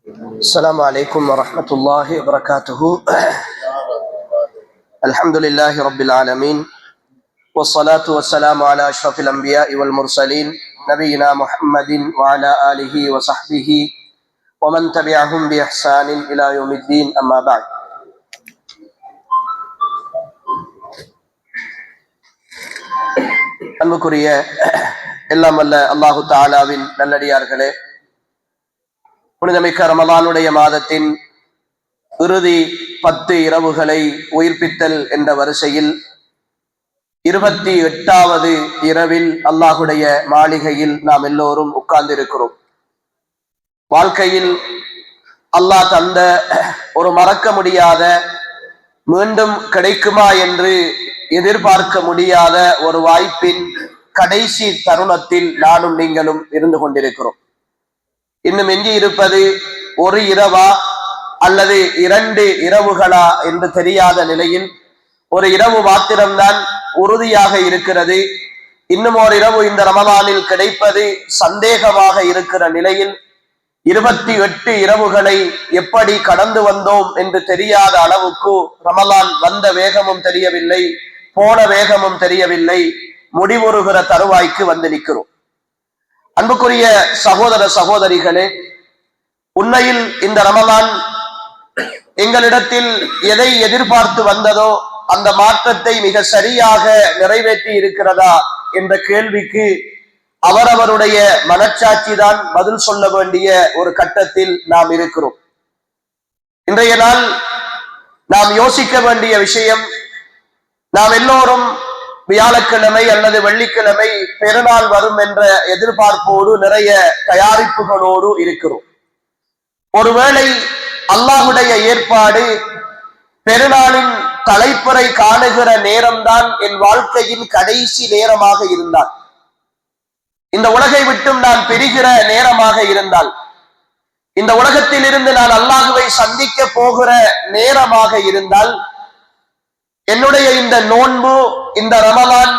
السلام عليكم ورحمة الله وبركاته. الحمد لله رب العالمين والصلاة والسلام على أشرف الأنبياء والمرسلين نبينا محمد وعلى آله وصحبه ومن تبعهم بإحسان إلى يوم الدين أما بعد. அன்புக்குரிய எல்லாம் வல்ல அல்லாஹு தஆலாவின் நல்லடியார்களே, புனிதமிக்க ரமலானுடைய மாதத்தின் இறுதி 10 இரவுகளை உயிர்ப்பித்தல் என்ற வரிசையில் 28வது இரவில் அல்லாஹுடைய மாளிகையில் நாம் எல்லோரும் உட்கார்ந்திருக்கிறோம். வாழ்க்கையில் அல்லாஹ் தந்த ஒரு மறக்க முடியாத, மீண்டும் கிடைக்குமா என்று எதிர்பார்க்க முடியாத ஒரு வாய்ப்பின் கடைசி தருணத்தில் நானும் நீங்களும் இருந்து கொண்டிருக்கிறோம். இன்னும் எஞ்சி இருப்பது ஒரு இரவா அல்லது 2 இரவுகளா என்று தெரியாத நிலையில் ஒரு இரவு மாத்திரம்தான் உறுதியாக இருக்கிறது. இன்னும் ஒரு இரவு இந்த ரமலானில் கிடைப்பது சந்தேகமாக இருக்கிற நிலையில் 28 இரவுகளை எப்படி கடந்து வந்தோம் என்று தெரியாத அளவுக்கு ரமலான் வந்த வேகமும் தெரியவில்லை, போன வேகமும் தெரியவில்லை, முடிவுறுகிற தருவாய்க்கு வந்து நிற்கிறோம். அன்புக்குரிய சகோதர சகோதரிகளே, உண்மையில் இந்த ரமலான் எங்களிடத்தில் எதை எதிர்பார்த்து வந்ததோ அந்த மாற்றத்தை மிக சரியாக நிறைவேற்றி இருக்கிறதா என்ற கேள்விக்கு அவரவருடைய மனச்சாட்சி தான் பதில் சொல்ல வேண்டிய ஒரு கட்டத்தில் நாம் இருக்கிறோம். இன்றைய நாள் நாம் யோசிக்க வேண்டிய விஷயம், நாம் எல்லோரும் வியாழக்கிழமை அல்லது வெள்ளிக்கிழமை பெருநாள் வரும் என்ற எதிர்பார்ப்போடு நிறைய தயாரிப்புகளோடு இருக்கிறோம். ஒருவேளை அல்லாஹுடைய ஏற்பாடு பெருநாளின் தலைப்புரை காணுகிற நேரம்தான் என் வாழ்க்கையின் கடைசி நேரமாக இருந்தால், இந்த உலகை விட்டும் நான் பிரிகிற நேரமாக இருந்தால், இந்த உலகத்தில் இருந்து நான் அல்லாஹுவை சந்திக்க போகிற நேரமாக இருந்தால், என்னுடைய இந்த நோன்பு, இந்த ரமலான்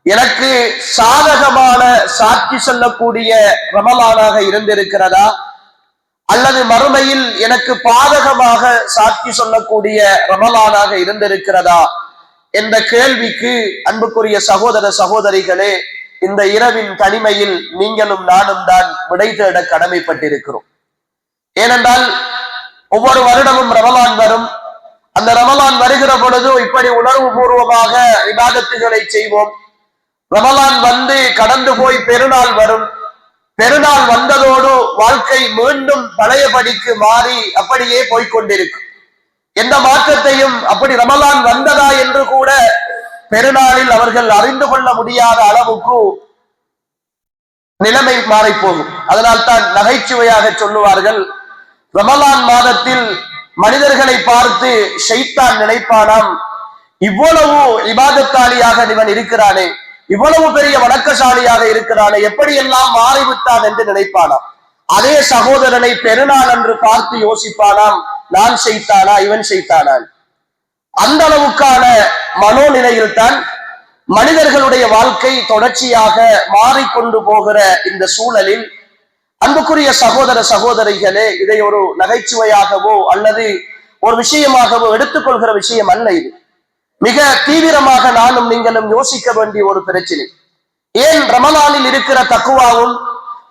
எனக்கு சாதகமான சாட்சி சொல்லக்கூடிய ரமலானாக இருந்திருக்கிறதா அல்லது மறுமையில் எனக்கு பாதகமாக சாட்சி சொல்லக்கூடிய ரமலானாக இருந்திருக்கிறதா என்ற கேள்விக்கு அன்புக்குரிய சகோதர சகோதரிகளே, இந்த இரவின் தனிமையில் நீங்களும் நானும் தான் விடை தேட கடமைப்பட்டிருக்கிறோம். ஏனென்றால் ஒவ்வொரு வருடமும் ரமலான் வரும். அந்த ரமலான் வருகிற பொழுது இப்படி உணர்வு பூர்வமாக இபாதத்துகளை செய்வோம். ரமலான் வந்து கடந்து போய் பெருநாள் வரும். பெருநாள் வந்ததோடு வாழ்க்கை மீண்டும் பழையபடிக்கு மாறி அப்படியே போய்கொண்டிருக்கும். எந்த மாற்றத்தையும் அப்படி ரமலான் வந்ததா என்று கூட பெருநாளில் அவர்கள் அறிந்து கொள்ள முடியாத அளவுக்கு நிலைமை மாறிப்போகும். அதனால்தான் நகைச்சுவையாக சொல்லுவார்கள், ரமலான் மாதத்தில் மனிதர்களை பார்த்து ஷைத்தான் நினைப்பானாம், இவ்வளவு இபாதத்தாளியாக இவன் இருக்கிறானே, இவ்வளவு பெரிய வணக்கசாலியாக இருக்கிறானே, எப்படியெல்லாம் மாறிவிட்டான் என்று நினைப்பானாம். அதே சகோதரனை பெருநாள் என்று பார்த்து யோசிப்பானாம், நான் ஷைத்தானா இவன் ஷைத்தானான். அந்த அளவுக்கான மனோநிலையில் தான் மனிதர்களுடைய வாழ்க்கை தொடர்ச்சியாக மாறிக்கொண்டு போகிற இந்த சூழலில் அன்புக்குரிய சகோதர சகோதரிகளே, இதை ஒரு நகைச்சுவையாகவோ அல்லது ஒரு விஷயமாகவோ எடுத்துக்கொள்கிற விஷயம் அல்ல. இது மிக தீவிரமாக நானும் நீங்களும் யோசிக்க வேண்டிய ஒரு பிரச்சனை. ஏன் ரமலானில் இருக்கிற தக்குவாவும்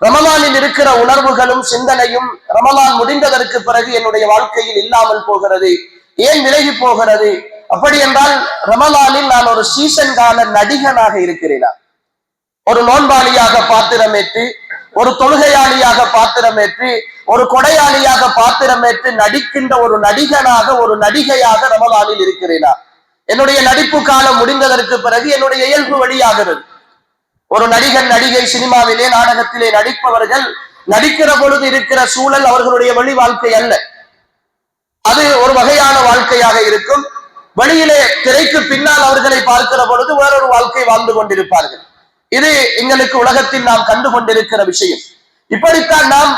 ரமலானில் இருக்கிற உணர்வுகளும் சிந்தனையும் ரமலான் முடிந்ததற்கு பிறகு என்னுடைய வாழ்க்கையில் இல்லாமல் போகிறது, ஏன் விலகி போகிறது? அப்படி என்றால் ரமலானில் நான் ஒரு சீசன் கால நடிகனாக இருக்கிறேனா? ஒரு நோன்பாளியாக பாத்திரமேற்று, ஒரு தொழுகையாளியாக பாத்திரமேற்று, ஒரு கொடையாளியாக பாத்திரமேற்று நடிக்கின்ற ஒரு நடிகனாக, ஒரு நடிகையாக ரமலானில் இருக்கிறேனா? என்னுடைய நடிப்பு காலம் முடிந்ததற்கு பிறகு என்னுடைய இயல்பு வழியாகிறது. ஒரு நடிகன் நடிகை சினிமாவிலே நாடகத்திலே நடிப்பவர்கள் நடிக்கிற பொழுது இருக்கிற சூழல் அவர்களுடைய வெளி வாழ்க்கை அல்ல, அது ஒரு வகையான வாழ்க்கையாக இருக்கும். வெளியிலே திரைக்கு பின்னால் அவர்களை பார்க்கிற பொழுது வேறொரு வாழ்க்கை வாழ்ந்து கொண்டிருப்பார்கள். இது எங்களுக்கு உலகத்தில் நாம் கண்டு கொண்டிருக்கிற விஷயம். இப்படித்தான் நாம்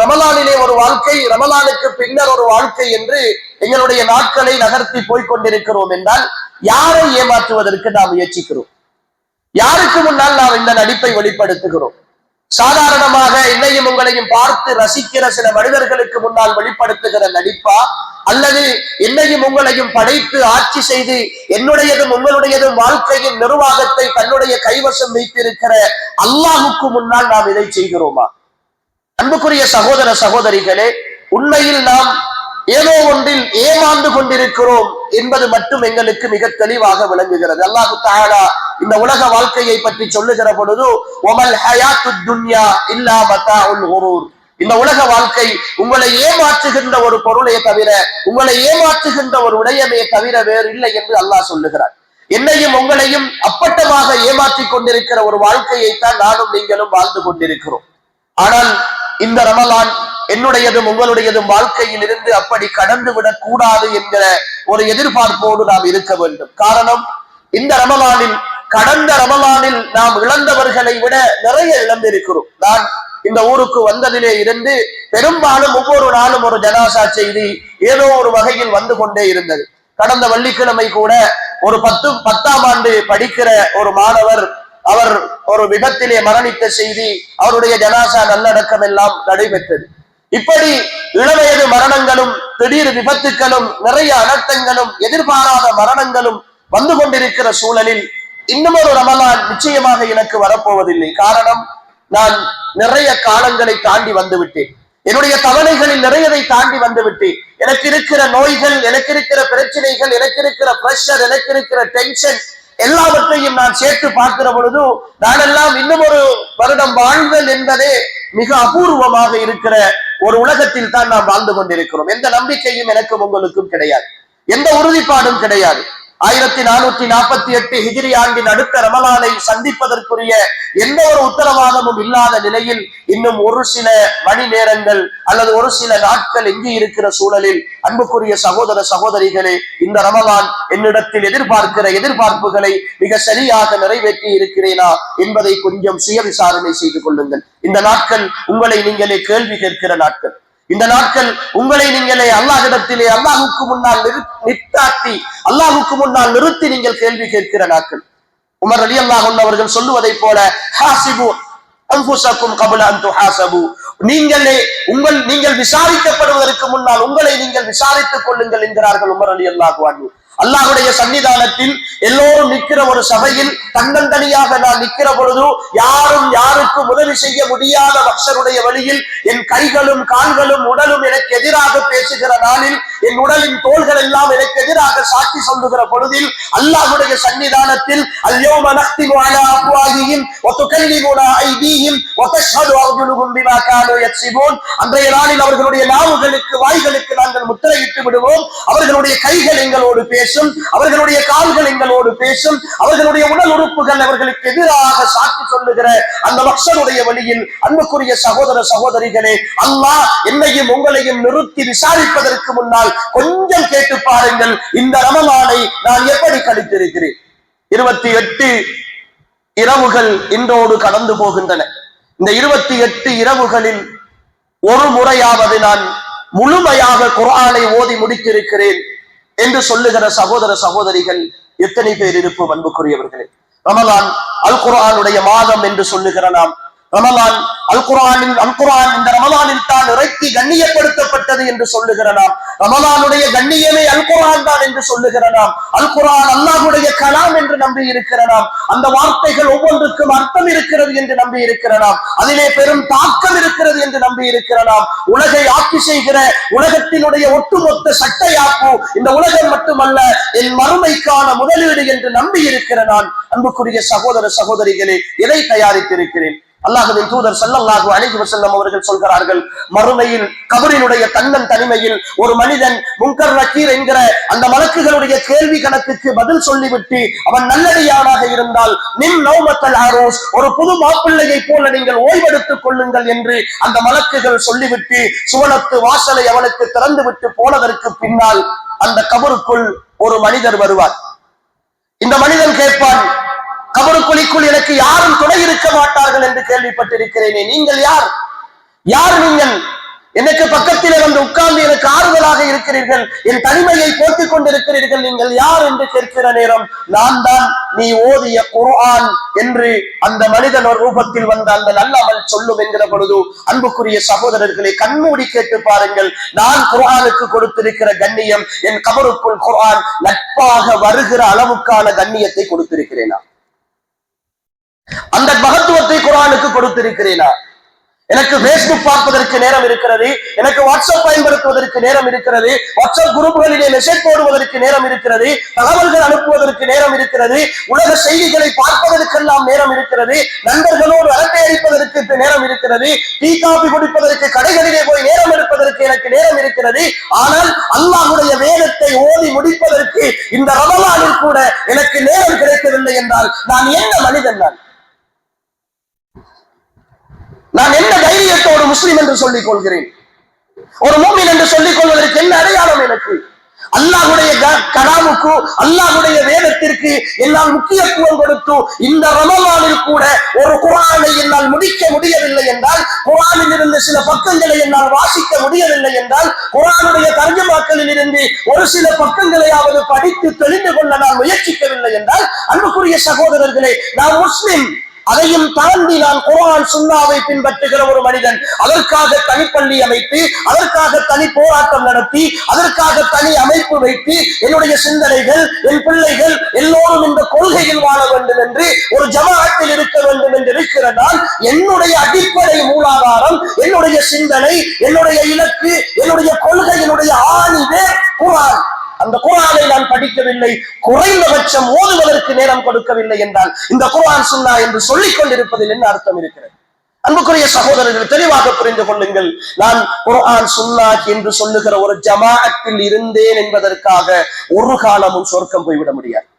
ரமலானிலே ஒரு வாழ்க்கை, ரமலானுக்கு பின்னர் ஒரு வாழ்க்கை என்று எங்களுடைய நாட்களை நகர்த்தி போய்கொண்டிருக்கிறோம். என்றால் யாரை ஏமாற்றுவதற்கு நாம் முயற்சிக்கிறோம்? யாருக்கு முன்னால் நாம் இந்த நடிப்பை வெளிப்படுத்துகிறோம்? சாதாரணமாக என்னையும் உங்களையும் பார்த்து ரசிக்கிற சில மனிதர்களுக்கு முன்னால் வெளிப்படுத்துகிற நடிப்பா, அல்லது என்னையும் உங்களையும் படைத்து ஆட்சி செய்து என்னுடையதும் உங்களுடையதும் வாழ்க்கையின் நிர்வாகத்தை தன்னுடைய கைவசம் வைத்திருக்கிற அல்லாஹுக்கு முன்னால் நாம் இதை செய்கிறோமா? அன்புக்குரிய சகோதர சகோதரிகளே, உண்மையில் நாம் ஏதோ ஒன்றில் ஏமாந்து கொண்டிருக்கிறோம் என்பது மட்டும் எங்களுக்கு மிக தெளிவாக விளங்குகிறது. அல்லாஹு தஆலா இந்த உலக வாழ்க்கையை பற்றி சொல்லுகிற பொழுது வமல் ஹயாத்துத் துன்யா இல்லா மதாஉல் குரூர், இந்த உலக வாழ்க்கை உங்களை ஏமாற்றுகின்ற ஒரு பொருளே தவிர, உங்களை ஏமாற்றுகின்ற ஒரு விடயமே தவிர வேறு இல்லை என்று அல்லாஹ் சொல்லுகிறார். என்னையும் உங்களையும் அப்பட்டமாக ஏமாற்றிக் கொண்டிருக்கிற ஒரு வாழ்க்கையைத்தான் நானும் நீங்களும் வாழ்ந்து கொண்டிருக்கிறோம். ஆனால் இந்த ரமலான் என்னுடையதும் உங்களுடையதும் வாழ்க்கையில் இருந்து அப்படி கடந்து விடக் கூடாது என்கிற ஒரு எதிர்பார்ப்போடு நாம் இருக்க வேண்டும். காரணம், இந்த ரமலானில், கடந்த ரமலானில் நாம் இழந்தவர்களை விட நிறைய இழந்திருக்கிறோம். நான் இந்த ஊருக்கு வந்ததிலே இருந்து பெரும்பாலும் ஒவ்வொரு நாளும் ஒரு ஜனாசா செய்தி ஏதோ ஒரு வகையில் வந்து கொண்டே இருந்தது. கடந்த வெள்ளிக்கிழமை கூட ஒரு 10ஆம் ஆண்டு படிக்கிற ஒரு மாணவர், அவர் ஒரு விபத்திலே மரணித்த செய்தி, அவருடைய ஜனாசா நல்லடக்கம் எல்லாம் நடைபெற்றது. இப்படி இளவயது மரணங்களும் திடீர் விபத்துக்களும் நிறைய அனர்த்தங்களும் எதிர்பாராத மரணங்களும் வந்து கொண்டிருக்கிற சூழலில் இன்னும் ஒரு ரமலான் நிச்சயமாக எனக்கு வரப்போவதில்லை. காரணம், நான் நிறைய காலங்களை தாண்டி வந்துவிட்டேன். என்னுடைய தவணைகளில் நிறையதை தாண்டி வந்துவிட்டேன். எனக்கு இருக்கிற நோய்கள், எனக்கு இருக்கிற பிரச்சனைகள், எனக்கு இருக்கிற பிரஷர், எனக்கு இருக்கிற டென்ஷன் எல்லாவற்றையும் நான் சேர்த்து பார்க்கிற பொழுது நானெல்லாம் இன்னும் ஒரு வருடம் வாழ்தல் என்பதே மிக அபூர்வமாக இருக்கிற ஒரு உலகத்தில் தான் நாம் வாழ்ந்து கொண்டிருக்கிறோம். எந்த நம்பிக்கையும் எனக்கும் உங்களுக்கும் கிடையாது, எந்த உறுதிப்பாடும் கிடையாது. 1448 ஹிஜ்ரி ஆண்டின் அடுத்த ரமலானை சந்திப்பதற்குரிய எந்த ஒரு உத்தரவாதமும் இல்லாத நிலையில் இன்னும் ஒரு சில மணி நேரங்கள் அல்லது ஒரு சில நாட்கள் எஞ்சி இருக்கிற சூழலில், அன்புக்குரிய சகோதர சகோதரிகளே, இந்த ரமலான் என்னிடத்தில் எதிர்பார்க்கிற எதிர்பார்ப்புகளை மிக சரியாக நிறைவேற்றி இருக்கிறேனா என்பதை கொஞ்சம் சுய விசாரணை செய்து கொள்ளுங்கள். இந்த நாட்கள் உங்களை நீங்களே கேள்வி கேட்கிற நாட்கள். இந்த நாட்கள் உங்களை நீங்களே அல்லாஹ்விடத்திலே அல்லாஹுக்கு முன்னால் நிறுத்தி அல்லாஹுக்கு முன்னால் நிறுத்தி நீங்கள் கேள்வி கேட்கிற நாட்கள். உமர் ரலியல்லாஹு அன்ஹு அவர்கள் சொல்லுவதை போல, ஹாசிபு அன்ஃபுஸக்கும் கப்ல அன் துஹாசபு, நீங்கள் விசாரிக்கப்படுவதற்கு முன்னால் உங்களை நீங்கள் விசாரித்துக் கொள்ளுங்கள் என்கிறார்கள் உமர் ரலியல்லாஹு அன்ஹு. அல்லாஹ்வுடைய சன்னிதானத்தில் எல்லோரும் நிற்கிற ஒரு சபையில் தன்னந்தனியாக நான் நிற்கிற பொழுது யாரும் யாருக்கும் உதவி செய்ய முடியாத மக்சருடைய வழியில் என் கைகளும் கால்களும் உடலும் எனக்கு எதிராக பேசுகிற நாளில், என் உடலின் தோள்கள் எல்லாம் எனக்கு எதிராக சாட்சி சொல்லுகிற பொழுதில் அல்லாஹ்வுடைய சன்னிதானத்தில் அல்யௌம நக்திமு அலா அஃப்வாஹிஹிம் வ துகல்லிமுனா ஐதீஹிம் வ தஷ்ஹது அர்ஜுலுஹும் பிமா கானூ யக்ஸிபூன், அன்றைய நாளில் அவர்களுடைய நாவுகளுக்கு வாய்களுக்கு நாங்கள் முத்திரையிட்டு விடுவோம். அவர்களுடைய கைகள் எங்களோடு பேசும், அவர்களுடைய கால்கள் எங்களோடு பேசும், அவர்களுடைய உடல் உறுப்புகள் அவர்களுக்கு எதிராக சாட்சி சொல்லுகிற அந்த மக்சருடைய வழியில், அன்புக்குரிய சகோதர சகோதரிகளே, அல்லாஹ் என்னையும் உங்களையும் நிறுத்தி விசாரிப்பதற்கு முன்னால் கொஞ்சம் கேட்டு பாருங்கள், இந்த ரமலானை நான் எப்படி கழித்திருக்கிறேன். 28 இரவுகள் இன்றோடு கடந்து போகின்றன. இந்த 28 இரவுகளில் ஒரு முறையாவது நான் முழுமையாக குர்ஆனை ஓதி முடித்திருக்கிறேன் என்று சொல்லுகிற சகோதர சகோதரிகள் எத்தனை பேர் இருப்போம்? அன்புக்குரியவர்களே, ரமலான் அல் குர்ஆனுடைய மாதம் என்று சொல்லுகிற நாம், ரமலான் அல் குர்ஆன் இந்த ரமலானில் தான் இறக்கி கண்ணியப்படுத்தப்பட்டது என்று சொல்லுகிற நாம், ரமலானுடைய கண்ணியமே அல் குர்ஆன் தான் என்று சொல்லுகிற நாம், அல் குர்ஆன் அல்லாஹ்வுடைய கலாம் என்று நம்பி இருக்கிற நாம், அந்த வார்த்தைகள் ஒவ்வொன்றுக்கும் அர்த்தம் இருக்கிறது என்று நம்பி இருக்கிற நாம், அதிலே பெரும் தாக்கம் இருக்கிறது என்று நம்பி இருக்கிற நாம், உலகை ஆட்சி செய்கிற உலகத்தினுடைய ஒட்டுமொத்த சட்டையாப்பு இந்த உலகம் மட்டுமல்ல, என் மறுமைக்கான முதலீடு என்று நம்பி இருக்கிற நான், அன்புக்குரிய சகோதர சகோதரிகளே, எதை தயாரித்திருக்கிறேன்? அல்லாஹ்வின் தூதர் ஸல்லல்லாஹு அலைஹி வஸல்லம் அவர்கள் சொல்கிறார்கள், மறுமையில் கபரினுடைய தனிமையில் ஒரு மனிதன் முன்கர் நக்கீர் என்கிற அந்த மலக்குகளுடைய கேள்வி கணக்குக்கு பதில் சொல்லிவிட்டு அவன் நல்லடியானாக இருந்தால் நின் நௌமத்தல் ஆரோஸ், ஒரு புது மாப்பிள்ளையை போல நீங்கள் ஓய்வெடுத்துக் கொள்ளுங்கள் என்று அந்த மலக்குகள் சொல்லிவிட்டு சுவனத்து வாசலை அவனுக்கு திறந்து விட்டு போனதற்கு பின்னால் அந்த கபருக்குள் ஒரு மனிதர் வருவார். இந்த மனிதன் கேட்பான், கபருக்குழிக்குள் எனக்கு யாரும் துணை இருக்க மாட்டார்கள் என்று கேள்விப்பட்டிருக்கிறேனே, நீங்கள் யார்? யார் நீங்கள்? எனக்கு பக்கத்திலே வந்து உட்கார்ந்து எனக்கு ஆறுதலாக இருக்கிறீர்கள், என் தனிமையை போக்கிக் கொண்டிருக்கிறீர்கள், நீங்கள் யார் என்று கேட்கிற நேரம் நான் தான் நீ ஓதிய குர்ஆன் என்று அந்த மனிதன் ஒரு ரூபத்தில் வந்த அந்த நல்லமல் சொல்லும் என்கிற பொழுது, அன்புக்குரிய சகோதரர்களை கண்மூடி கேட்டு பாருங்கள், நான் குர்ஆனுக்கு கொடுத்திருக்கிற கண்ணியம் என் கபருக்குள் குர்ஆன் நட்பாக வருகிற அளவுக்கான கண்ணியத்தை கொடுத்திருக்கிறேனா? அந்த மகத்துவத்தை குர்ஆனுக்கு கொடுத்திருக்கிறேனா? எனக்கு பேஸ்புக் பார்ப்பதற்கு நேரம் இருக்கிறது, எனக்கு வாட்ஸ்அப் பயன்படுத்துவதற்கு நேரம் இருக்கிறது, வாட்ஸ்அப் குரூப்புகளிலே மெசேஜ் போடுவதற்கு நேரம் இருக்கிறது, தகவல்கள் அனுப்புவதற்கு நேரம் இருக்கிறது, உலக செய்திகளை பார்ப்பதற்கெல்லாம் நேரம் இருக்கிறது, நண்பர்களோடு அரட்டை அடிப்பதற்கு நேரம் இருக்கிறது, டீ காபி குடிப்பதற்கு கடைகளிலே போய் நேரம் எடுப்பதற்கு எனக்கு நேரம் இருக்கிறது. ஆனால் அல்லாஹ்வுடைய வேதத்தை ஓதி முடிப்பதற்கு இந்த ரமலானில் கூட எனக்கு நேரம் கிடைக்கவில்லை என்றால் நான் என்ன மனிதன்? நான் என்ன தைரியத்தோடு முஸ்லிம் என்று சொல்லிக் கொள்கிறேன்? ஒரு மூமின் என்று சொல்லிக் கொள்வதற்கு என்ன அடையாளம் எனக்கு? அல்லாஹ்வுடைய கலாமுக்கு, அல்லாஹ்வுடைய வேதத்திற்கு என்னால் முக்கியத்துவம் கொடுத்து இந்த ரமலானில் கூட ஒரு குர்ஆனை என்னால் முடிக்க முடியவில்லை என்றால், குர்ஆனில் இருந்து சில பக்கங்களை என்னால் வாசிக்க முடியவில்லை என்றால், குர்ஆனுடைய தர்ஜமாக்களில் இருந்து ஒரு சில பக்கங்களையாவது படித்து தெரிந்து கொள்ள நான் முயற்சிக்கவில்லை என்றால், அன்புக்குரிய சகோதரர்களே, நான் முஸ்லிம். அதையும் தாண்டி நான் குர்ஆன் சுன்னாவை பின்பற்றுகிற ஒரு மனிதன். அதற்காக தனிப்பள்ளி அமைத்து, அதற்காக தனி போராட்டம் நடத்தி, அதற்காக தனி அமைப்பு வைத்து, என்னுடைய சிந்தனைகள், என் பிள்ளைகள் எல்லோரும் இந்த கொள்கையில் வாழ வேண்டும் என்று, ஒரு ஜமாஅத்தில் இருக்க வேண்டும் என்று இருக்கிறதால் என்னுடைய அடிப்படை மூலாதாரம், என்னுடைய சிந்தனை, என்னுடைய இலக்கு, என்னுடைய கொள்கை, என்னுடைய ஆணிவே குர்ஆன். அந்த குர்ஆனை நான் படிக்கவில்லை, குறைந்தபட்சம் ஓதுவதற்கு நேரம் கொடுக்கவில்லை என்றால் இந்த குர்ஆன் சுன்னா என்று சொல்லிக் கொண்டிருப்பதில் என்ன அர்த்தம் இருக்கிறது? அன்புக்குரிய சகோதரர்கள், தெளிவாக புரிந்து கொள்ளுங்கள். நான் குர்ஆன் சுன்னா என்று சொல்லுகிற ஒரு ஜமாஅத்தில் இருந்தேன் என்பதற்காக ஒரு காலமும் சொர்க்கம் போய்விட முடியாது.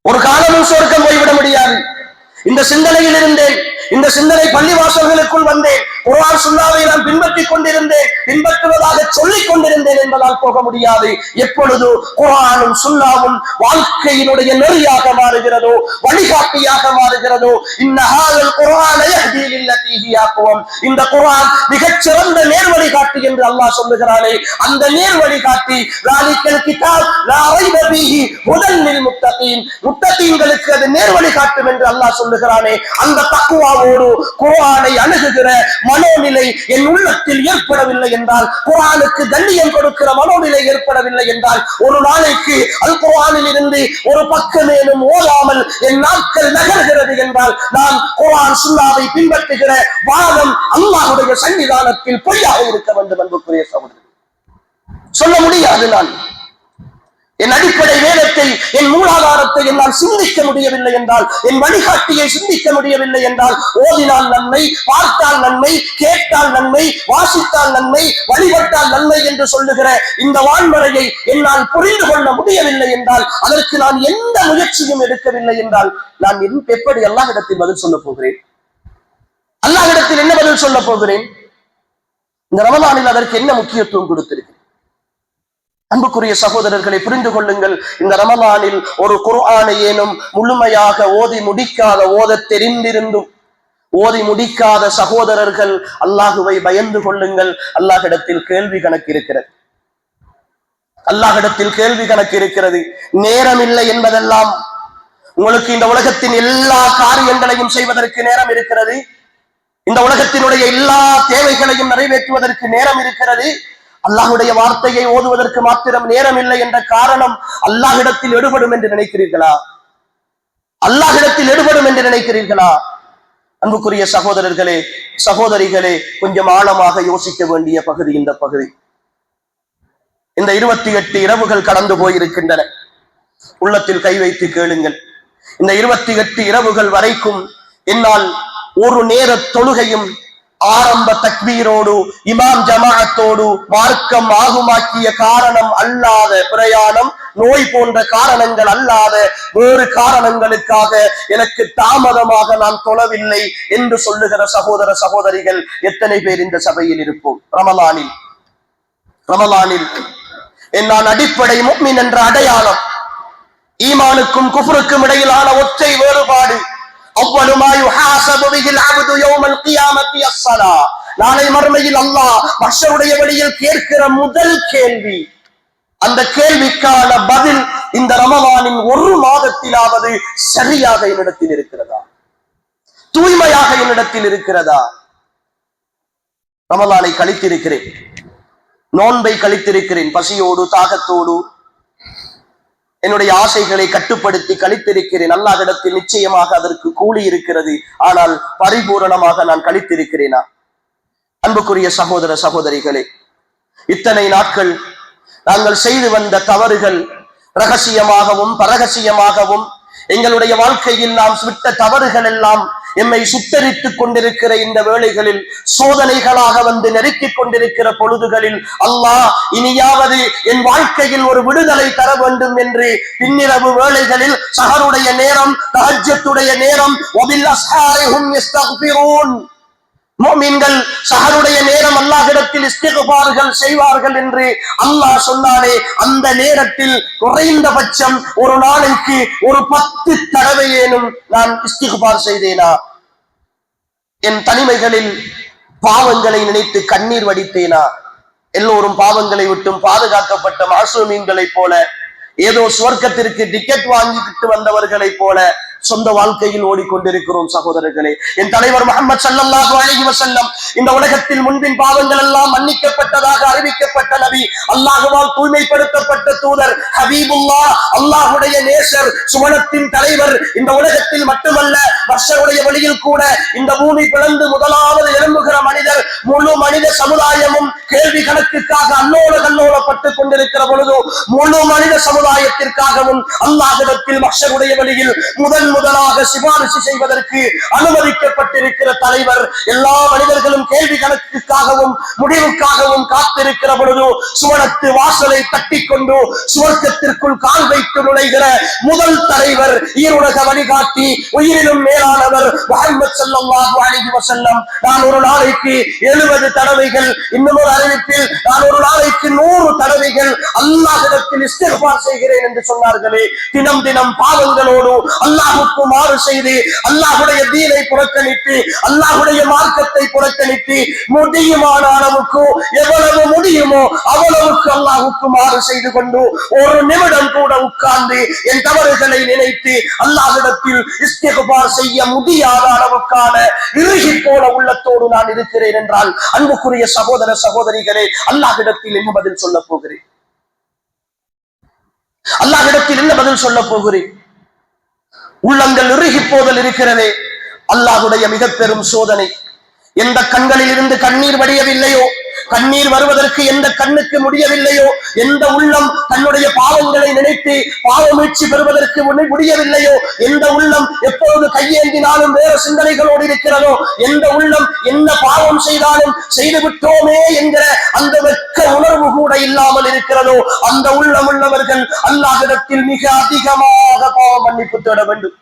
ஒரு காலமும் சொர்க்கம் போய்விட முடியாது. இந்த சிந்தனையில் இருந்தேன், இந்த சிந்தனை பள்ளிவாசல்களுக்குள் வந்தேன், குர்ஆன் சுன்னாவை நான் பின்பற்றிக் கொண்டிருந்தேன், பின்பற்றுவதாக சொல்லிக் கொண்டிருந்தேன் என்பதால் போக முடியாது. எப்பொழுது குர்ஆனும் சுன்னாவும் வாழ்க்கையினுடைய நெறியாக மாறுகிறதோ, வழிகாட்டியாக மாறுகிறதோ, இன்னஹால் குர்ஆன யஹ்தி லில்லதி ஹிய அக்வம், இந்த குர்ஆன் மிகச் சிறந்த நேர்வழி காட்டி என்று அல்லாஹ் சொல்லுகிறானே, அந்த நேர்வழி காட்டி ஸாலிகல் கிதாப் லா ரைப ஃபீஹி ஹுதல் லில் முத்தகீன், முத்தகீன்களுக்கு அது நேர்வழி காட்டும் என்று அல்லாஹ் சொல்லுகிறானே, அந்த தக்வாவோடு குர்ஆனை அணுகுகிற மனோநிலை என் உள்ளத்தில் ஏற்படவில்லை என்றால், குர்ஆனுக்கு கண்ணியம் கொடுக்கிற மனோநிலை ஏற்படவில்லை என்றால், ஒரு நாளைக்கு அல் குர்ஆனில் இருந்து ஒரு பக்கமேனும் ஓதாமல் என் நாட்கள் நகர்கிறது என்றால் நான் குர்ஆன் சுன்னாவை பின்பற்றுகிற வாதம் அல்லாஹ்வுடைய சன்னிதானத்தில் பொய்யாக இருக்க வேண்டும். அன்புக்குரிய சகோதரர், சொல்ல முடியாது. நான் என் அடிப்படை வேதத்தை, என் மூலாதாரத்தை என்னால் சிந்திக்க முடியவில்லை என்றால், என் வழிகாட்டியை சிந்திக்க முடியவில்லை என்றால், ஓதினால் நன்மை, பார்த்தால் நன்மை, கேட்டால் நன்மை, வாசித்தால் நன்மை, வழிபட்டால் நன்மை என்று சொல்லுகிற இந்த வான்மறையை என்னால் புரிந்து கொள்ள முடியவில்லை என்றால், அதற்கு நான் எந்த முயற்சியும் எடுக்கவில்லை என்றால், நான் எப்படி அல்லாஹ்விடத்தில் பதில் சொல்ல போகிறேன்? அல்லாஹ்விடத்தில் என்ன பதில் சொல்ல போகிறேன்? இந்த ரமலானில் அதற்கு என்ன முக்கியத்துவம் கொடுத்திருக்கிறேன்? அன்புக்குரிய சகோதரர்களை புரிந்து கொள்ளுங்கள். இந்த ரமலானில் ஒரு குர்ஆனை ஏனும் முழுமையாக ஓதி முடிக்காத, ஓத தெரிந்திருந்தும் ஓதி முடிக்காத சகோதரர்கள் அல்லாஹுவை பயந்து கொள்ளுங்கள். அல்லாஹ்விடத்தில் கேள்வி கணக்கு இருக்கிறது. அல்லாஹ்விடத்தில் கேள்வி கணக்கு இருக்கிறது. நேரம் இல்லை என்பதெல்லாம், உங்களுக்கு இந்த உலகத்தின் எல்லா காரியங்களையும் செய்வதற்கு நேரம் இருக்கிறது, இந்த உலகத்தினுடைய எல்லா தேவைகளையும் நிறைவேற்றுவதற்கு நேரம் இருக்கிறது. அல்லாஹ்வுடைய வார்த்தையை ஓதுவதற்கு மாத்திரம் நேரம் இல்லை என்ற காரணம் அல்லாஹ்விடத்தில் எடுபடும் என்று நினைக்கிறீர்களா? அல்லாஹ்விடத்தில் எடுபடும் என்று நினைக்கிறீர்களா? அன்புக்குரிய சகோதரர்களே, சகோதரிகளே, கொஞ்சம் ஆழமாக யோசிக்க வேண்டிய பகுதி இந்த பகுதி. இந்த 28 இரவுகள் கடந்து போயிருக்கின்றன. உள்ளத்தில் கை வைத்து கேளுங்கள். இந்த 28 இரவுகள் வரைக்கும் என்னால் ஒரு நேர தொழுகையும் ஆரம்ப தக்பீரோடு இமாம் ஜமாஅத்தோடு மார்க்கம் ஆகுமாக்கிய காரணம் அல்லாத, பிரயாணம், நோய் போன்ற காரணங்கள் அல்லாத வேறு காரணங்களுக்காக எனக்கு தாமதமாக நான் தொழவில்லை என்று சொல்லுகிற சகோதர சகோதரிகள் எத்தனை பேர் இந்த சபையில் இருப்போம்? ரமலானில் நான் அடிப்படை முஃமின் என்ற அடையாளம், ஈமானுக்கும் குஃப்ருக்கும் இடையிலான ஒற்றை வேறுபாடு, அவ்வளவு மா யுஹாஸபு பிஹில் அப்து யௌமல் கியாமத்தி அஸ்ஸலா, நாளை மறுமையில் அல்லாஹ் மஹ்ஷருடைய வழியில் கேட்கிற முதல் கேள்வி, அந்த கேள்விக்கான பதில் இந்த ரமலானின் ஒரு மாதத்திலாவது சரியாக என்னிடத்தில் இருக்கிறதா, தூய்மையாக என்னிடத்தில் இருக்கிறதா? ரமலானை கழித்திருக்கிறேன், நோன்பை கழித்திருக்கிறேன், பசியோடு தாகத்தோடு என்னுடைய ஆசைகளை கட்டுப்படுத்தி கழித்திருக்கிறேன். அல்லாஹ்விடத்தில் நிச்சயமாக அதற்கு கூலி இருக்கிறது. ஆனால் பரிபூரணமாக நான் கழித்திருக்கிறேனா? அன்புக்குரிய சகோதர சகோதரிகளே, இத்தனை நாட்கள் நாங்கள் செய்து வந்த தவறுகள் ரகசியமாகவும் பரகசியமாகவும் எங்களுடைய வாழ்க்கையில் நாம் விட்ட தவறுகள் எல்லாம் எம்மை சுத்தரித்துக் கொண்டிருக்கிற இந்த வேளைகளில், சோதனைகளாக வந்து நெருக்கிக் கொண்டிருக்கிற பொழுதுகளில் அல்லாஹ் இனியாவது என் வாழ்க்கையில் ஒரு விடுதலை தர வேண்டும் என்று பின்னிரவு வேளைகளில் சஹருடைய நேரம், தஹஜ்ஜுடைய நேரம், வபில் அஸ்ஹாரி ஹும் யஸ்தக்பிரூன், முஃமின்கள் சஹருடைய நேரம் அல்லாஹ்விடத்தில் இஸ்திக்பார்கள் செய்வார்கள் என்று அல்லாஹ் சொன்னானே, அந்த நேரத்தில் குறைந்தபட்சம் ஒரு நாளைக்கு ஒரு 10 தடவையேனும் நான் இஸ்திக்பார் செய்தேனா? என் தனிமைகளில் பாவங்களை நினைத்து கண்ணீர் வடித்தேனா? எல்லோரும் பாவங்களை விட்டும் பாதுகாக்கப்பட்ட மாசூமீன்களை போல, ஏதோ சுவர்க்கத்திற்கு டிக்கெட் வாங்கிட்டு வந்தவர்களை போல சொந்த வாழ்க்கையில் ஓடிக்கொண்டிருக்கிறோம். சகோதரர்களே, என் தலைவர் முஹம்மது ஸல்லல்லாஹு அலைஹி வஸல்லம் இந்த உலகத்தில் முன்பின் பாவங்கள் எல்லாம் மன்னிக்கப்பட்டதாக அறிவிக்கப்பட்ட நபி, அல்லாஹ்வால் தூய்மைப்படுத்தப்பட்ட தூதர், ஹபீபுல்லாஹ், அல்லாஹ்வுடைய நேசர், சுவனத்தின் தலைவர், இந்த உலகத்தில் மட்டுமல்ல மஹ்ஷருடைய வழியில் கூட இந்த பூமி பிளந்து முதலாவது எழும்புகிற மனிதர், முழு மனித சமுதாயமும் கேள்வி கணக்குக்காக அல்லோல கல்லோலப்பட்டுக் கொண்டிருக்கிற பொழுது, முழு மனித சமுதாயத்திற்காகவும் அல்லாஹ்விடத்தில் மஹ்ஷருடைய வழியில் முதலாக சிபாரிசு செய்வதற்கு அனுமதிக்கப்பட்டிருக்கிற தலைவர், எல்லா மனிதர்களும் கேள்வி கணக்குக்காகவும் முடிவுக்காகவும் காத்திருக்கிற பொழுது சுவனத்து வாசலை தட்டிக் கொண்டு சுவர்க்கத்திற்குள் கால் வைத்து நுழைகிற முதல் தலைவர், ஈருலக வழிகாட்டி, உயிரிலும் மேலானவர் முஹம்மது ஸல்லல்லாஹு அலைஹி வஸல்லம். நான் ஒரு நாளைக்கு 70 தடவைகள், இன்னும் ஒரு அறிவிப்பில் நான் ஒரு நாளைக்கு 100 தடவைகள் அல்லாஹ்விடத்தில் இஸ்திக்பார் செய்கிறேன் என்று சொன்னார்களே. தினம் தினம் பாவங்களோடு அல்லாஹ்வுக்கு மாறு செய்து, அல்லாஹ்வுடைய தீனை புறக்கணித்து, அல்லாஹ்வுடைய மார்க்கத்தை புறக்கணித்து, முடியுமான அளவுக்கு எவ்வளவு முடியுமோ அவ்வளவுக்கு அல்லாஹ்வுக்கு மாறு செய்து கொண்டு ஒரு நிமிடம் கூட உட்கார்ந்து என் தவறுகளை நினைத்து அல்லாஹ்விடத்தில் இஸ்திக்பார் செய்ய முடியாத அளவுக்கான இறுகி போல உள்ளத்தோடு நான் இருக்கிறேன் என்றால், அன்புக்குரிய சகோதர சகோதரிகளே, அல்லாஹ்விடத்தில் என்ன பதில் சொல்ல போகிறேன்? அல்லாஹ்விடத்தில் என்ன பதில் சொல்ல போகிறேன்? உள்ளங்கள் இறுகி போதல் இருக்கிறதே, அல்லாஹ்வுடைய மிக பெரும் சோதனை. எந்த கண்களில் இருந்து கண்ணீர் வடியவில்லையோ, கண்ணீர் வருவதற்கு எந்த கண்ணுக்கு முடியவில்லையோ, எந்த உள்ளம் தன்னுடைய பாவங்களை நினைத்து பாவமீட்சி பெறுவதற்கு முடியவில்லையோ, எந்த உள்ளம் எப்பொழுது கையேந்தினாலும் வேற சிந்தனைகளோடு இருக்கிறதோ, எந்த உள்ளம் என்ன பாவம் செய்தாலும் செய்து விட்டோமே என்கிற அந்த வெட்க உணர்வு கூட இல்லாமல் இருக்கிறதோ, அந்த உள்ளம் உள்ளவர்கள் அல்லாஹ்விடத்தில் மிக அதிகமாக பாவ மன்னிப்பு தேட வேண்டும்,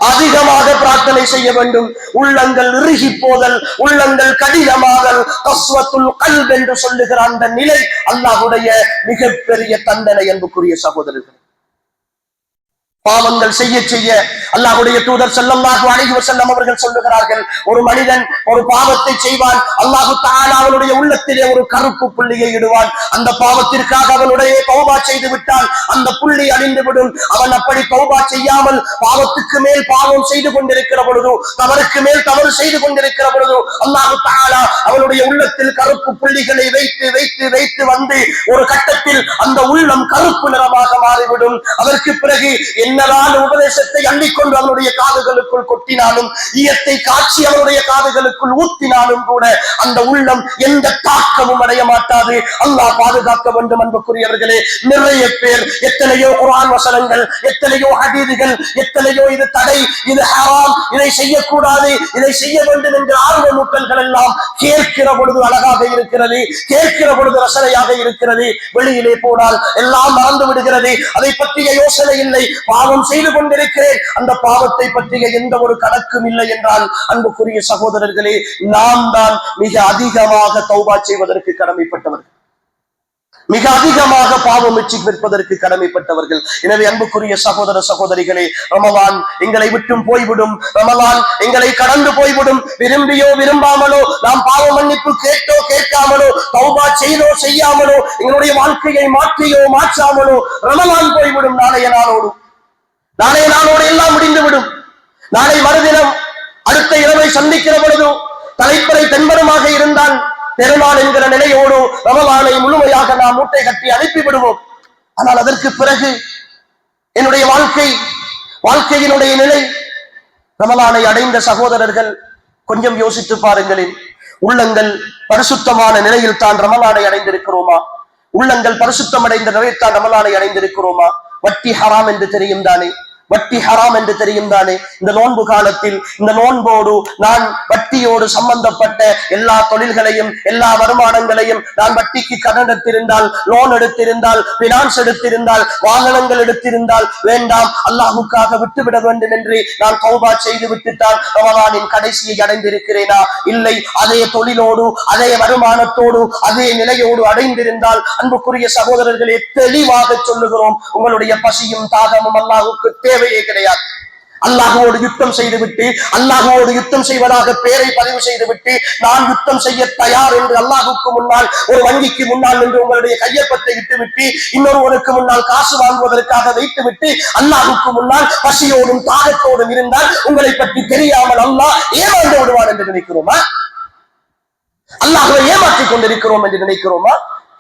அதிகமாக பிரார்த்தனை செய்ய வேண்டும். உள்ளங்கள் இறுகி போதல், உள்ளங்கள் கடினமாதல், கஸ்வத்துல் கல்ப் என்று சொல்லுகிற அந்த நிலை அல்லாஹ்வுடைய மிகப்பெரிய தண்டனை. அன்புக்குரிய சகோதரர்கள், பாவங்கள் செய்ய செய்ய அல்லாஹ்வுடைய தூதர் ஸல்லல்லாஹு அலைஹி வஸல்லம் அவர்கள் சொல்லுகிறார்கள், ஒரு மனிதன் ஒரு பாவத்தை செய்வான், அல்லாஹ் தஆலா அவனுடைய உள்ளத்திலே ஒரு கருப்பு புள்ளியை இடுவான். அந்த பாவத்திற்காக அவனுடைய தௌபா செய்து விட்டால் அந்த புள்ளி அழிந்துவிடும். அவன் அப்படி தௌபா செய்யாமல் பாவத்துக்கு மேல் பாவம் செய்து கொண்டிருக்கிற பொழுது, தவறுக்கு மேல் தவறு செய்து கொண்டிருக்கிற பொழுது அல்லாஹ் தஆலா அவனுடைய உள்ளத்தில் கருப்பு புள்ளிகளை வைத்து வைத்து வைத்து வந்து ஒரு கட்டத்தில் அந்த உள்ளம் கருப்பு நிறமாக மாறிவிடும். அதற்கு பிறகு என்னதான் உபதேசத்தை அள்ளிக்கொண்டு அவனுடைய காதுகளுக்குள் கொட்டினாலும், ஈயத்தை காட்சி அவனுடைய காதுகளுக்குள் ஊத்தினாலும் கூட அந்த உள்ளம் எந்த தாக்கமும் அடைய மாட்டாது. அல்லாஹ் பாதுகாக்க வேண்டும். அன்புக்குரியவர்களே, நிறைய பேர் எத்தனையோ குர்ஆன் வசனங்கள், எத்தனையோ ஹதீதுகள், எத்தனையோ இது தடை, இது ஹராம், இதை செய்யக்கூடாது, இதை செய்ய வேண்டும் என்ற ஆர்வமூட்டல்கள் எல்லாம் கேட்கிற பொழுது அழகாக இருக்கிறது, கேட்கிற பொழுது ரசனையாக இருக்கிறது. வெளியிலே போனால் எல்லாம் மறந்து விடுகிறது, அதை பற்றிய யோசனை இல்லை, பாவம் செய்து கொண்டிருக்கிறேன், அந்த பாவத்தை பற்றிய எந்த ஒரு கணக்கும் இல்லை என்றால், அன்புக்குரிய சகோதரர்களே, நாம் தான் மிக அதிகமாக தௌபா செய்வதற்கு கடமைப்பட்டவர்கள். மிக அதிகமாக பாவம் விற்பதற்கு கடமைப்பட்டவர்கள். எனவே அன்புக்குரிய சகோதர சகோதரிகளே, ரமலான் எங்களை விட்டும் போய்விடும், ரமலான் எங்களை கடந்து போய்விடும். விரும்பியோ விரும்பாமலோ, நாம் பாவ மன்னிப்பு கேட்டோ கேட்காமலோ, தௌபா செய்தோ செய்யாமலோ, எங்களுடைய வாழ்க்கையை மாற்றியோ மாற்றாமலோ ரமலான் போய்விடும். நாளைய நாளோடு எல்லாம் முடிந்துவிடும். நாளை மறுதினம் அடுத்த இரவை சந்திக்கிற பொழுது தலைப்பறை தென்பரமாக இருந்தால் பெருநாள் என்கிற நிலையோடு ரமலானை முழுமையாக நாம் மூட்டை கட்டி அனுப்பிவிடுவோம். ஆனால் அதற்கு பிறகு என்னுடைய வாழ்க்கையினுடைய நிலை, ரமலானை அடைந்த சகோதரர்கள் கொஞ்சம் யோசித்து பாருங்களேன். உள்ளங்கள் பரிசுத்தமான நிலையில் தான் ரமலானை அடைந்திருக்கிறோமா? உள்ளங்கள் பரிசுத்தம் அடைந்த நிலையில் தான் ரமலானை அடைந்திருக்கிறோமா? வட்டி ஹராம் என்று தெரியும் தானே, வட்டி ஹராம் என்று தெரியும் தானே. இந்த நோன்பு காலத்தில் இந்த நோன்போடு நான் வட்டியோடு சம்பந்தப்பட்ட எல்லா தொழில்களையும் எல்லா வருமானங்களையும் நான் வட்டிக்கு கடன் எடுத்திருந்தால், லோன் எடுத்திருந்தால், பினான்ஸ் எடுத்திருந்தால், வாகனங்கள் எடுத்திருந்தால் வேண்டாம், அல்லாஹுக்காக விட்டுவிட வேண்டும் என்று நான் தௌபா செய்து விட்டுத்தான் ரமலானின் கடைசியை அடைந்திருக்கிறேனா? இல்லை, அதே தொழிலோடு அதே வருமானத்தோடு அதே நிலையோடு அடைந்திருந்தால் அன்புக்குரிய சகோதரர்களே, தெளிவாக சொல்லுகிறோம், உங்களுடைய பசியும் தாகமும் அல்லாஹுக்கு தேவையே கிடையாது. அல்லாஹ்வோடு யுத்தம் செய்துவிட்டு, அல்லாஹ்வோடு யுத்தம் செய்வதாக பெயரை பதிவு செய்துவிட்டு, நான் யுத்தம் செய்ய தயார் என்று அல்லாஹுக்கு முன்னால், ஒரு வங்கிக்கு முன்னால் என்று உங்களுடைய கையொப்பத்தை விட்டுவிட்டு, இன்னொருவருக்கு முன்னால் காசு வாங்குவதற்காக வைத்துவிட்டு, அல்லாஹுக்கு முன்னால் பசியோடும் தாகத்தோடும் இருந்தால் உங்களை பற்றி தெரியாமல் அல்லாஹ் ஏமாந்து விடுவான் என்று நினைக்கிறோமா? அல்லாஹ்வை ஏமாற்றிக் கொண்டிருக்கிறோம் என்று நினைக்கிறோமா?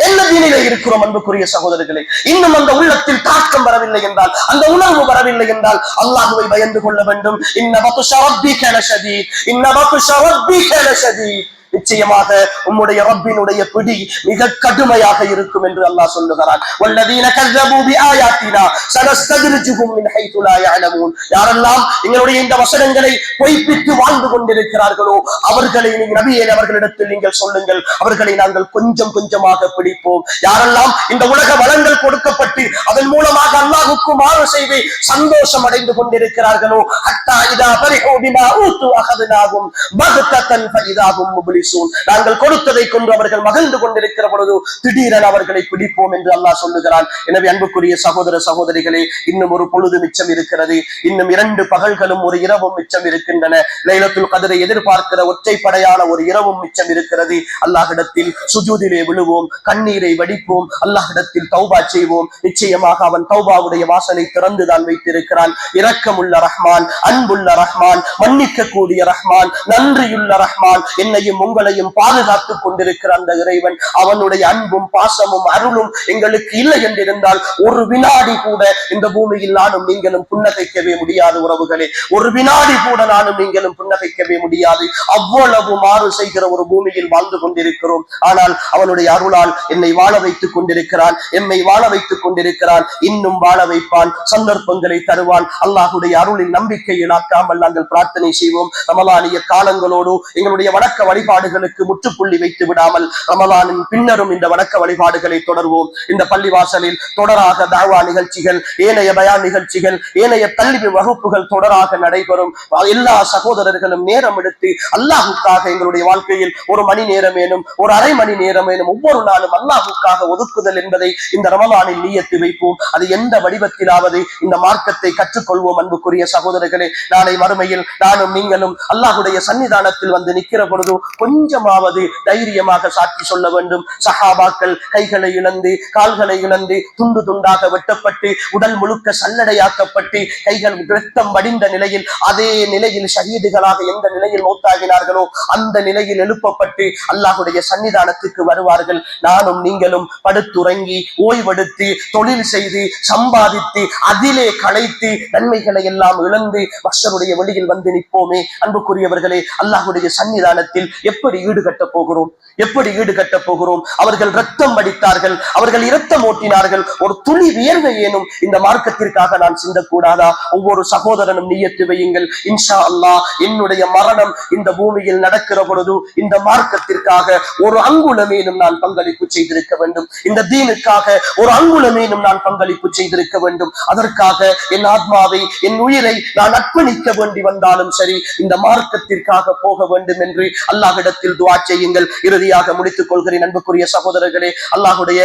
என்ன தீனிலே இருக்கிறோம் அன்புக்குரிய சகோதரர்களே? இன்னும் அந்த உள்ளத்தில் தாக்கம் வரவில்லை என்றால், அந்த உணர்வு வரவில்லை என்றால் அல்லாஹ்வை பயந்து கொள்ள வேண்டும். இன்ன பத்ஷ ரப்பிக லஷதீத், இன்ன பத்ஷ ரப்பிக லஷதீத். நிச்சயமாக உம்முடைய ரப்பினுடைய பிடி மிக கடுமையாக இருக்கும் என்று அல்லாஹ் சொல்லுகிறான். வல்லதீன கஸபூ பிஆயாத்தினா சனஸ்தத்ரிஜுஹும் மின் ஹைது லா யஅலமூன். யாரெல்லாம் எங்களுடைய இந்த வசனங்களை பொய்ப்பித்து வாழ்ந்து கொண்டிருக்கிறார்களோ அவர்களை நபியே அவர்களிடத்தில் நீங்கள் சொல்லுங்கள், அவர்களை நாங்கள் கொஞ்சம் கொஞ்சமாக பிடிப்போம். யாரெல்லாம் இந்த உலக வளங்கள் கொடுக்கப்பட்டு அதன் மூலமாக அல்லாஹ்வுக்கு மாறு செய்து சந்தோஷம் அடைந்து கொண்டிருக்கிறார்களோ, ஹத்தா இதா ஃபரிஹூ பிமா ஊது அகதுனாஹும் பக்தத்தன் ஃபஇதாஹும் முப்லிஸூன். நாங்கள் கொடுத்ததை கொண்டு அவர்கள் மகிழ்ந்து கொண்டிருக்கிற பொழுது திடீரென அவர்களை பிடிப்போம் என்று அல்லாஹ் சொல்லுகிறான். எனவே அன்புக்குரிய சகோதர சகோதரிகளே, இன்னும் ஒரு பொழுது மிச்சம் இருக்கிறது. இன்னும் 2 பகல்களும் ஒரு இரவும் மிச்சம் இருக்கின்றன. லைலத்துல் கத்ரை எதிர்பார்க்கிற ஒற்றைப்படையான ஒரு இரவும் மிச்சம் இருக்கிறது. அல்லாஹ்விடத்தில் சுஜூதிலே விழுவோம், கண்ணீரை வடிப்போம், அல்லாஹ்விடத்தில் தௌபா செய்வோம். நிச்சயமாக அவன் தௌபாவுடைய வாசலை திறந்துதான் வைத்திருக்கிறான். இரக்கமுள்ள ரஹ்மான், அன்புள்ள ரஹ்மான், மன்னிக்க கூடிய ரஹ்மான், நன்றியுள்ள ரஹ்மான், என்னையும் உங்களையும் பாதுகாத்துக் கொண்டிருக்கிற அந்த இறைவன், அவனுடைய அன்பும் பாசமும் அருளும் எங்களுக்கு இல்லை என்றிருந்தால் ஒரு வினாடி கூட இந்த பூமியில் நானும் நீங்களும் புன்னகைக்கவே முடியாது. உறவுகளே, ஒரு வினாடி கூட நானும் நீங்களும் புன்னகைக்கவே முடியாது. அவ்வளவு மாறு செய்கிற ஒரு பூமியில் வாழ்ந்து கொண்டிருக்கிறோம். ஆனால் அவனுடைய அருளால் என்னை வாழ வைத்துக் கொண்டிருக்கிறான், எம்மை வாழ வைத்துக் கொண்டிருக்கிறான், இன்னும் வாழ வைப்பான், சந்தர்ப்பங்களை தருவான். அல்லாஹுடைய அருளில் நம்பிக்கை இழக்காமல் நாங்கள் பிரார்த்தனை செய்வோம். ரமலானிய காலங்களோடு எங்களுடைய வணக்க வழிபாடுகளுக்கு முற்றுப்புள்ளி வைத்து விடாமல் ரமலானின் பின்னரும் இந்த வணக்க வழிபாடுகளை தொடர்வோம். இந்த பள்ளிவாசலில் தொடராக தாவா நிகழ்ச்சிகள், ஏனைய பயான் நிகழ்ச்சிகள், ஏனைய கல்வி வகுப்புகள் தொடராக நடைபெறும். எல்லா சகோதரர்களும் நேரம் எடுத்து அல்லாஹுக்காக எங்களுடைய வாழ்க்கையில் ஒரு மணி நேரமேனும் ஒரு அரை மணி நேரமேனும் ஒவ்வொரு நாளும் அல்லாஹுக்காக ஒதுக்குதல் என்பதை இந்த ரமலானில் நியத்து வைப்போம். அது எந்த வடிவத்திலாவது இந்த மார்க்கத்தை கற்றுக்கொள்வோம். அன்புக்குரிய சகோதரர்களே, நாளை மறுமையில் நானும் நீங்களும் அல்லாஹுடைய சன்னிதானத்தில் வந்து நிற்கிற பொழுது கொஞ்சமாவது தைரியமாக சாட்சி சொல்ல வேண்டும். சஹாபாக்கள் கைகளை இழந்து கால்களை இழந்து துண்டு துண்டாக வெட்டப்பட்டு உடல் முழுக்க சல்லடையாக்கப்பட்டு கைகள் இரத்தம் வடிந்த நிலையில், அதே நிலையில் ஷஹீதுகளாக எந்த நிலையில் மௌத்தாகினார்களோ அந்த நிலையில் எழுப்பப்பட்டு அல்லாஹுடைய சன்னிதானத்துக்கு வருவார்கள். நானும் நீங்களும் படுத்துறங்கி ஓய்வெடுத்து தொழில் செய்து சம்பாதித்து அதிலே களைத்து நன்மைகளை எல்லாம் இழந்து மஹ்ஷருடைய வெளியில் வந்து நிற்போமே. அன்புக்குரியவர்களே, அல்லாஹுடைய சன்னிதானத்தில் எப்படி ஈடுகட்ட போகிறோம்? எப்படி ஈடுகட்ட போகிறோம்? அவர்கள் ரத்தம் வடித்தார்கள், அவர்கள் இரத்தம் ஓட்டினார்கள். ஒரு துளி வியர்வை ஏனும் இந்த மார்க்கத்திற்காக நான் சிந்தக்கூடாதா? ஒவ்வொரு சகோதரனும் நியத்து வையுங்கள், இன்ஷா அல்லாஹ் என்னுடைய மரணம் இந்த பூமியில் நடக்கிற பொழுது இந்த மார்க்கத்திற்காக ஒரு அங்குலமேனும் நான் பங்களிப்பு செய்திருக்க வேண்டும். இந்த தீனுக்காக ஒரு அங்குலமேனும் நான் பங்களிப்பு செய்திருக்க வேண்டும். அதற்காக என் ஆத்மாவை, என் உயிரை நான் அர்ப்பணிக்க வேண்டி வந்தாலும் சரி, இந்த மார்க்கத்திற்காக போக வேண்டும் என்று அல்லாஹ் அல்லாஹ்விடத்தில் துஆ செய்யுங்கள். இறுதியாக முடித்துக் கொள்கிறேன். அன்புக்குரிய சகோதரர்களே, அல்லாஹ்வுடைய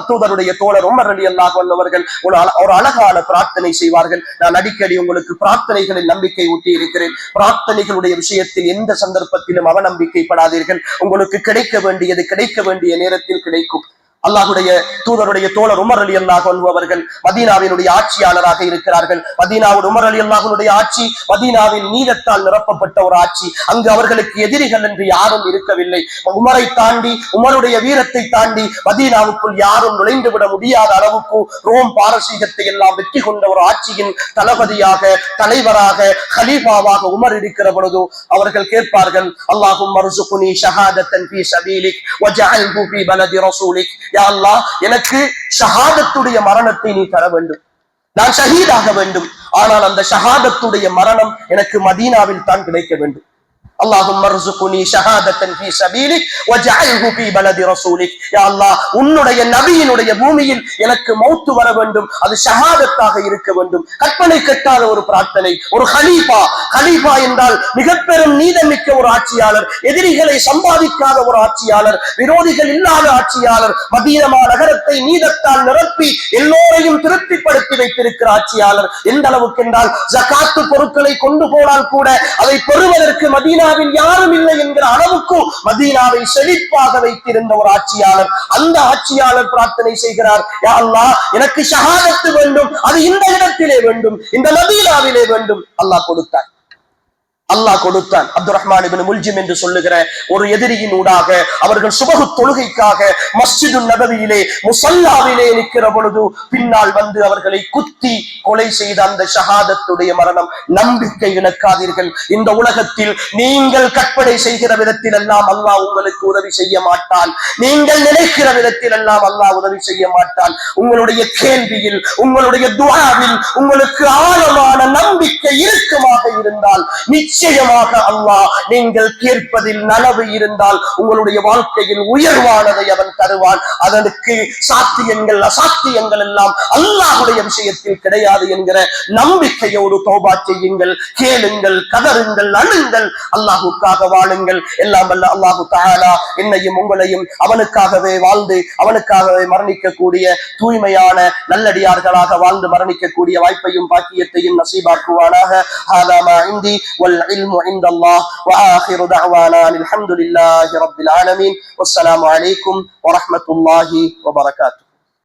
தூதருடைய தோழர் உமர் ரலியல்லாஹு அன்ஹு அவர்கள் ஒரு அழகான பிரார்த்தனை செய்வார்கள். நான் அடிக்கடி உங்களுக்கு பிரார்த்தனைகளில் நம்பிக்கை ஊட்டி இருக்கிறேன். பிரார்த்தனைகளுடைய விஷயத்தில் எந்த சந்தர்ப்பத்திலும் அவநம்பிக்கைப்படாதீர்கள். உங்களுக்கு கிடைக்க வேண்டிய நேரத்தில் கிடைக்கும். அல்லாஹ்வுடைய தூதருடைய தோழர் உமர் ரலியல்லாஹு அன்ஹு அவர்கள் மதீனாவினுடைய ஆட்சியாளராக இருக்கிறார்கள். மதீனாவில் உமர் ரலியல்லாஹுடைய ஆட்சி மதீனாவில் நீதத்தால் நிரப்பப்பட்ட ஒரு ஆட்சி. அங்கு அவர்களுக்கு எதிரிகள் என்று யாரும் இருக்கவில்லை. உமரை தாண்டி, உமருடைய வீரத்தை தாண்டி மதீனாவுக்குள் யாரும் நுழைந்து விட முடியாத அளவுக்கு ரோம் பாரசீகத்தை எல்லாம் வெற்றி கொண்ட ஒரு ஆட்சியின் தளபதியாக, தலைவராக, கலீஃபாவாக உமர் இருக்கிற பொழுது அவர்கள் கேட்பார்கள், அல்லாஹும்ம ர்ஸுக்னி ஷஹாதத்தன் ஃபீ ஸபீலிக் வஜஅல்ஹு ஃபீ பலதி ரசூலிக். யா அல்லாஹ், எனக்கு ஷஹாதத்துடைய மரணத்தை நீ தர வேண்டும். நான் ஷஹீதாக வேண்டும். ஆனால் அந்த ஷஹாதத்துடைய மரணம் எனக்கு மதீனாவில் தான் கிடைக்க வேண்டும். அல்லாஹும்ம ர்ஸுக்னி ஷஹாதத்தன் ஃபீ ஸபீலிக் வஜஅல்ஹு ஃபீ பலதி ரசூலிக். யா அல்லாஹ், உன்னுடைய நபியினுடைய பூமியில் எனக்கு மௌத் வர வேண்டும். அது ஷஹாதத்தாக இருக்க வேண்டும். கற்பனை கட்டாத ஒரு பிரார்த்தனை. ஒரு கலீஃபா என்றால் மிக பெரும் நீதமிக்க ஒரு ஆட்சியாளர், எதிரிகளை சம்பாதிக்காத ஒரு ஆட்சியாளர், விரோதிகள் இல்லாத ஆட்சியாளர், மதீனா நகரத்தை நீதத்தால் நிரப்பி எல்லோரையும் திருப்திப்படுத்தி வைத்திருக்கிற ஆட்சியாளர். எந்த அளவுக்கு என்றால் ஜகாத்து பொருட்களை கொண்டு போனால் கூட அதை பெறுவதற்கு மதீனா யாரும் இல்லை என்கிற அளவுக்கு மதீனாவை செழிப்பாக வைத்திருந்த ஒரு ஆட்சியாளர். அந்த ஆட்சியாளர் பிரார்த்தனை செய்கிறார், யா அல்லாஹ், எனக்கு ஷஹாதத்து வேண்டும். அது இந்த இடத்திலே வேண்டும், இந்த மதீனாவிலே வேண்டும். அல்லாஹ் கொடுத்தார். அப்துல் ரஹ்மான் இப்னு முல்ஜிம் என்று சொல்லுகிற ஒரு எதிரியின் ஊடாக அவர்கள் சுபஹு தொழுகைக்காக மஸ்ஜிது நபவியிலே முஸல்லாவிலே நிற்கிற பொழுது பின்னால் வந்து அவர்களை குத்தி கொலை செய்த அந்த ஷஹாதத்துடைய மரணம். நம்பிக்கை இழக்காதீர்கள். இந்த உலகத்தில் நீங்கள் கற்பனை செய்கிற விதத்தில் எல்லாம் அல்லாஹ் உங்களுக்கு உதவி செய்ய மாட்டான். நீங்கள் நினைக்கிற விதத்தில் எல்லாம் அல்லாஹ் உதவி செய்ய மாட்டான். உங்களுடைய கேள்வியில், உங்களுடைய துஆவில் உங்களுக்கு ஆழமான நம்பிக்கை இறுக்கமாக இருந்தால் நிச்சயமாக அல்லாஹ் நீங்கள் கேட்பதில் நனவு இருந்தால் உங்களுடைய வாழ்க்கையில் உயர்வானதை அவன் தருவான். அதற்கு சாத்தியங்கள் அசாத்தியங்கள் எல்லாம் அல்லாஹ்வுடைய விஷயத்தில் கிடையாது என்கிற நம்பிக்கையோடு தௌபா செய்யுங்கள், கேளுங்கள், கதறுங்கள், அழுங்கள், அல்லாஹ்வுக்காக வாழுங்கள். எல்லாம் வல்ல அல்லாஹ் தஆலா என்னையும் உங்களையும் அவனுக்காகவே வாழ்ந்து அவனுக்காகவே மரணிக்கக்கூடிய தூய்மையான நல்லடியார்களாக வாழ்ந்து மரணிக்கக்கூடிய வாய்ப்பையும் பாக்கியத்தையும் நசீபாக்குவானாக. ஹாதா மா இந்தி வல் இல்மு இன்தல்லாஹ் வ ஆகிரு தஅவானா அல்ஹம்துலில்லாஹி ரப்பில் ஆலமீன். வஸ்ஸலாமு அலைக்கும் வ ரஹ்மத்துல்லாஹி வ பரகாத்துஹு.